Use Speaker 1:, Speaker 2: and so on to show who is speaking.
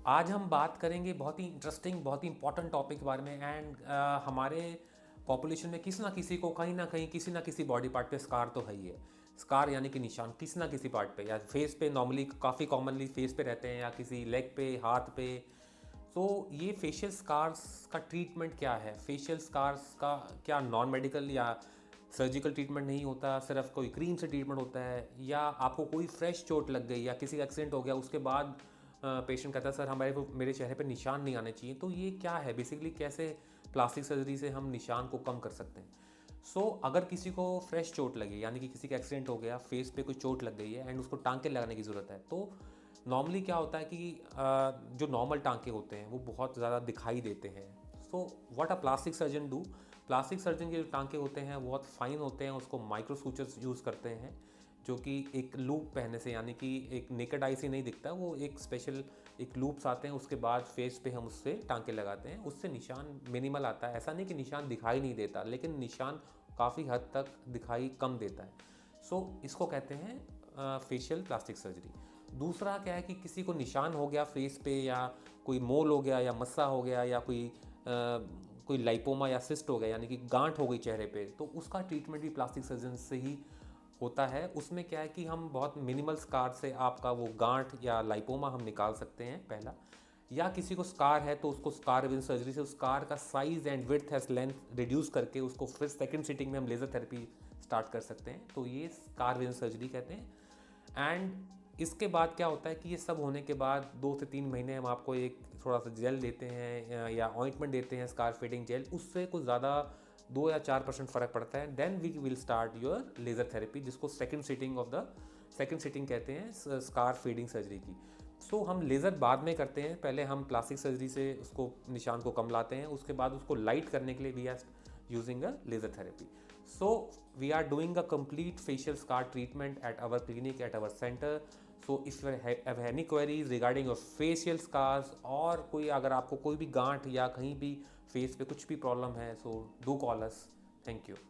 Speaker 1: आज हम बात करेंगे बहुत ही इंटरेस्टिंग, बहुत ही इंपॉर्टेंट टॉपिक के बारे में। एंड हमारे पॉपुलेशन में किसी ना किसी को कहीं ना कहीं किसी ना किसी बॉडी पार्ट पे स्कार तो है ही है। स्कार यानी कि निशान किसी ना किसी पार्ट पे, या फेस पे, नॉर्मली काफ़ी कॉमनली फेस पे रहते हैं, या किसी लेग पे, हाथ पे। तो ये फेशियल स्कार्स का ट्रीटमेंट क्या है? फेशियल स्कार्स का क्या नॉन मेडिकल या सर्जिकल ट्रीटमेंट नहीं होता, सिर्फ कोई क्रीम से ट्रीटमेंट होता है, या आपको कोई फ्रेश चोट लग गई या किसी का एक्सीडेंट हो गया उसके बाद पेशेंट कहता है सर हमारे मेरे चेहरे पे निशान नहीं आने चाहिए। तो ये क्या है बेसिकली? कैसे प्लास्टिक सर्जरी से हम निशान को कम कर सकते हैं? अगर किसी को फ्रेश चोट लगी, यानी कि किसी का एक्सीडेंट हो गया, फेस पे कोई चोट लग गई है एंड उसको टांके लगाने की ज़रूरत है, तो नॉर्मली क्या होता है कि जो नॉर्मल टांके होते हैं वो बहुत ज़्यादा दिखाई देते हैं। What a plastic surgeon do, plastic surgeon के जो टांके होते हैं वो बहुत फाइन होते हैं, उसको माइक्रो सूचर्स यूज़ करते हैं, जो कि एक लूप पहनने से, यानी कि एक नेकेड आई से नहीं दिखता, वो एक स्पेशल एक लूप्स आते हैं, उसके बाद फेस पे हम उससे टांके लगाते हैं, उससे निशान मिनिमल आता है। ऐसा नहीं कि निशान दिखाई नहीं देता, लेकिन निशान काफ़ी हद तक दिखाई कम देता है। इसको कहते हैं फेशियल प्लास्टिक सर्जरी। दूसरा क्या है कि किसी को निशान हो गया फेस पे, या कोई मोल हो गया, या मस्सा हो गया, या कोई लाइपोमा या सिस्ट हो गया, यानी कि गांठ हो गई चेहरे पे, तो उसका ट्रीटमेंट भी प्लास्टिक सर्जन से ही होता है। उसमें क्या है कि हम बहुत मिनिमल स्कार से आपका वो गांठ या लाइपोमा हम निकाल सकते हैं पहला। या किसी को स्कार है तो उसको स्कार विद सर्जरी से उस स्कार का size and width as length reduce करके उसको फिर सेकंड सिटिंग में हम लेज़र थेरेपी स्टार्ट कर सकते हैं। तो ये स्कार विद सर्जरी कहते हैं। एंड इसके बाद क्या होता है कि ये सब होने के बाद 2 से 3 महीने हम आपको एक थोड़ा सा जेल देते हैं या ऑइंटमेंट देते हैं, स्कार फीडिंग जेल। उससे कुछ ज़्यादा 2 या 4% फ़र्क पड़ता है। Then we will start your laser therapy, जिसको सेकंड सिटिंग कहते हैं स्कार फीडिंग सर्जरी की। हम लेज़र बाद में करते हैं, पहले हम प्लास्टिक सर्जरी से उसको निशान को कम लाते हैं, उसके बाद उसको लाइट करने के लिए we are using a laser therapy. So we are doing a complete facial scar treatment at our clinic, at our center. So if you have any queries regarding your facial scars, और कोई अगर आपको कोई भी गांठ या कहीं भी फेस पे कुछ भी प्रॉब्लम है, so do call us. Thank you.